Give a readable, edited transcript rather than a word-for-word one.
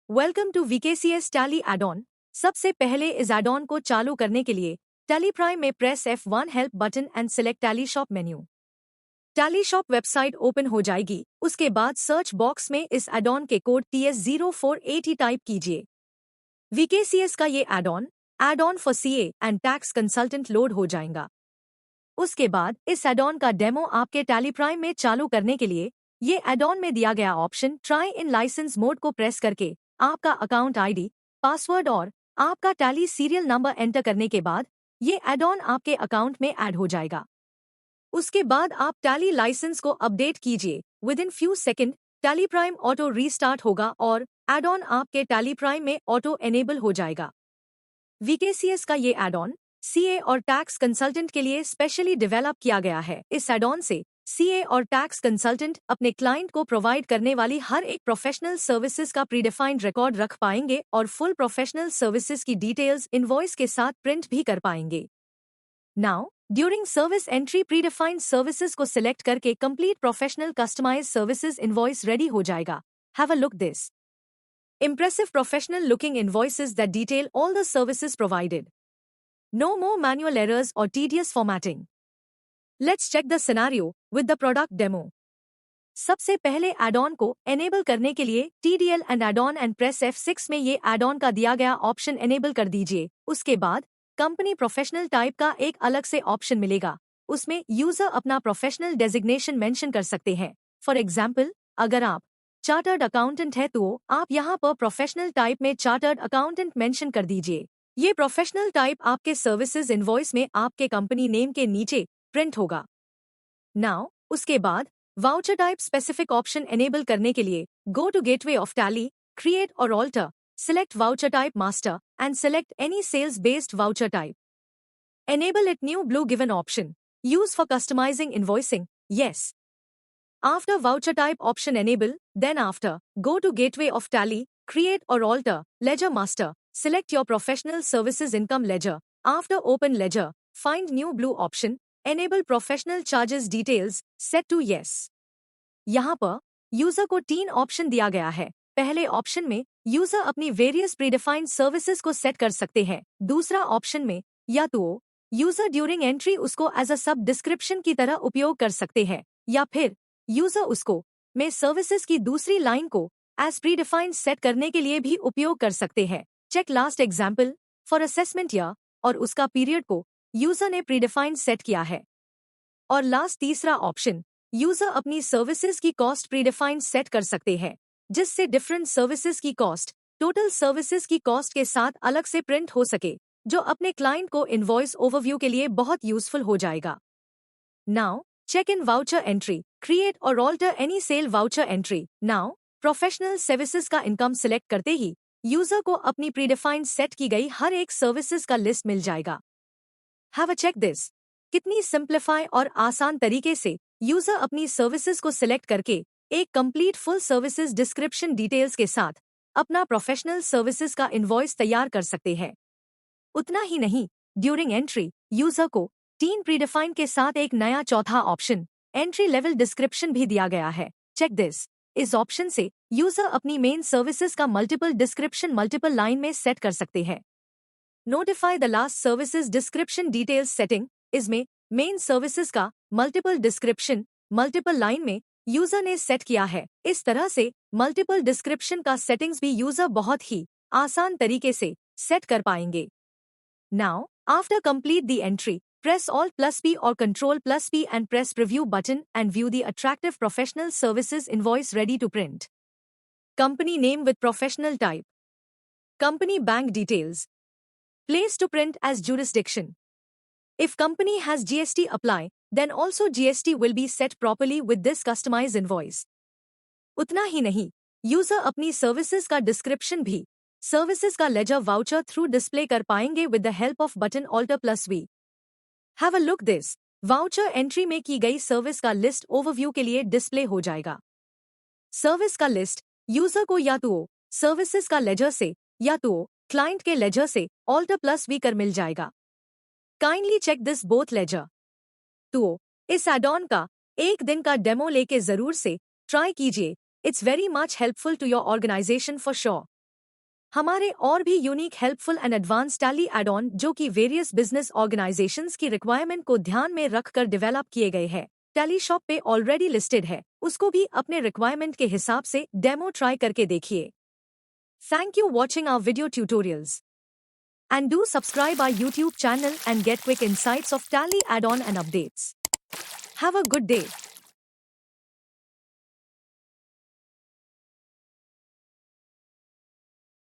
Welcome to VKCS Tally add-on. सबसे पहले इस एड-ऑन को चालू करने के लिए टैली प्राइम में press F1 help button and select Tally shop menu. Tally shop website open हो जाएगी। उसके बाद सर्च बॉक्स में इस एड-ऑन के कोड TS0480 टाइप कीजिए। वीकेसीएस का ये add-on for CA and tax consultant load हो जाएगा। उसके बाद इस एड-ऑन का डेमो आपके टैली प्राइम में चालू करने के लिए ये एड-ऑन में दिया गया option try in license mode को प्रेस करके आपका अकाउंट आईडी, पासवर्ड और आपका टैली सीरियल नंबर एंटर करने के बाद ये एड-ऑन आपके अकाउंट में ऐड हो जाएगा। उसके बाद आप टैली लाइसेंस को अपडेट कीजिए। With in few second tally prime auto restart होगा और एड-ऑन आपके टैली प्राइम में ऑटो एनेबल हो जाएगा। वीकेसीएस का ये एड-ऑन सीए और टैक्स कंसल्टेंट के लिए स्पेशली डेवलप किया गया है। इस एड-ऑन से सीए और टैक्स कंसल्टेंट अपने क्लाइंट को प्रोवाइड करने वाली हर एक प्रोफेशनल सर्विसेज का प्रीडिफाइंड रिकॉर्ड रख पाएंगे और फुल प्रोफेशनल सर्विसेज की डिटेल्स इनवॉइस के साथ प्रिंट भी कर पाएंगे। Now during service entry predefined services को सिलेक्ट करके complete professional customize services invoice ready हो जाएगा। Have a look this impressive professional looking invoices that detail all the services provided. No more manual errors or tedious formatting. Let's check the scenario with the product demo. सबसे पहले add-on को enable करने के लिए TDL and add-on and press F6 में ये add-on का दिया गया ऑप्शन एनेबल कर दीजिए। उसके बाद कंपनी प्रोफेशनल टाइप का एक अलग से ऑप्शन मिलेगा। उसमें यूजर अपना प्रोफेशनल डेजिग्नेशन मेंशन कर सकते हैं। फॉर एग्जाम्पल, अगर आप चार्टर्ड अकाउंटेंट है तो आप यहाँ पर प्रोफेशनल टाइप में चार्टर्ड अकाउंटेंट मेंशन कर दीजिए। ये प्रोफेशनल टाइप आपके सर्विसेज इनवॉइस में आपके कंपनी नेम के नीचे प्रिंट होगा। नाउ उसके बाद voucher type specific option enable करने के लिए go to gateway of Tally, create और alter, select voucher type master and select any sales based voucher type. Enable it new blue given option. Use for customizing invoicing. Yes. After voucher type option enable, then after, go to gateway of tally, create or alter, ledger master, select your professional services income ledger. After open ledger, find new blue option, enable professional charges details, set to yes. यहाँ पर user को 3 option दिया गया है। पहले option में user अपनी various predefined services को सेट कर सकते हैं। दूसरा ऑप्शन में या तो यूजर ड्यूरिंग एंट्री उसको एज अ सब डिस्क्रिप्शन की तरह उपयोग कर सकते हैं या फिर यूजर उसको में सर्विसेज की दूसरी लाइन को एज प्रीडिफाइंड सेट करने के लिए भी उपयोग कर सकते हैं। Check last example for assessment year और उसका पीरियड को यूजर ने प्रीडिफाइंड सेट किया है। और लास्ट तीसरा ऑप्शन, यूजर अपनी सर्विसेज की कॉस्ट प्रीडिफाइंड सेट कर सकते हैं जिससे डिफरेंट सर्विसेज की कॉस्ट टोटल सर्विसेज की कॉस्ट के साथ अलग से प्रिंट हो सके, जो अपने क्लाइंट को इनवॉइस ओवरव्यू के लिए बहुत यूजफुल हो जाएगा। Now check in voucher entry, create और alter any sale voucher entry. Now professional services का इनकम सिलेक्ट करते ही यूजर को अपनी प्रीडिफाइंड सेट की गई हर एक सर्विसेज का लिस्ट मिल जाएगा। हैव अ चेक दिस, कितनी सिंप्लीफाई और आसान तरीके से यूजर अपनी सर्विसेज को सिलेक्ट करके एक complete full services description details के साथ अपना प्रोफेशनल सर्विसेज का इनवॉइस तैयार कर सकते हैं। उतना ही नहीं, ड्यूरिंग एंट्री यूजर को 3 प्रीडिफाइन के साथ एक नया चौथा ऑप्शन एंट्री लेवल डिस्क्रिप्शन भी दिया गया है। चेक दिस, इस ऑप्शन से यूजर अपनी मेन सर्विसेज का मल्टीपल डिस्क्रिप्शन मल्टीपल लाइन में सेट कर सकते हैं। Notify the last services description details setting, इसमें मेन सर्विसेज का मल्टीपल डिस्क्रिप्शन मल्टीपल लाइन में यूजर ने सेट किया है। इस तरह से मल्टीपल डिस्क्रिप्शन का सेटिंग्स भी यूजर बहुत ही आसान तरीके से सेट कर पाएंगे। Now, after complete the entry, press Alt+P or Control+P and press Preview button and view the attractive professional services invoice ready to print. Company name with professional type. Company bank details. Place to print as jurisdiction. If company has GST apply, then also GST will be set properly with this customized invoice. उतना ही नहीं, user अपनी services का description भी services का laser voucher through display कर पाएंगे with the help off button Alt+V। Have a look this, voucher entry में की गई सर्विस का लिस्ट ओवरव्यू के लिए डिस्प्ले हो जाएगा। सर्विस का लिस्ट यूजर को या तो सर्विसेज का लेजर से या तो क्लाइंट के लेजर से Alt+V कर मिल जाएगा। Kindly check this both ledger. तो इस एड-ऑन का एक दिन का डेमो लेके जरूर से ट्राई कीजिए। It's very much helpful to your organisation for sure. हमारे और भी unique helpful and advance Tally add on जो कि वेरियस बिजनेस ऑर्गेनाइजेशंस की रिक्वायरमेंट को ध्यान में रखकर डेवलप किए गए हैं टैली शॉप पे ऑलरेडी लिस्टेड है, उसको भी अपने रिक्वायरमेंट के हिसाब से डेमो ट्राई करके देखिए। Thank you watching our video tutorials and do subscribe our YouTube channel and get quick insights of Tally add-on and updates. Have a good day.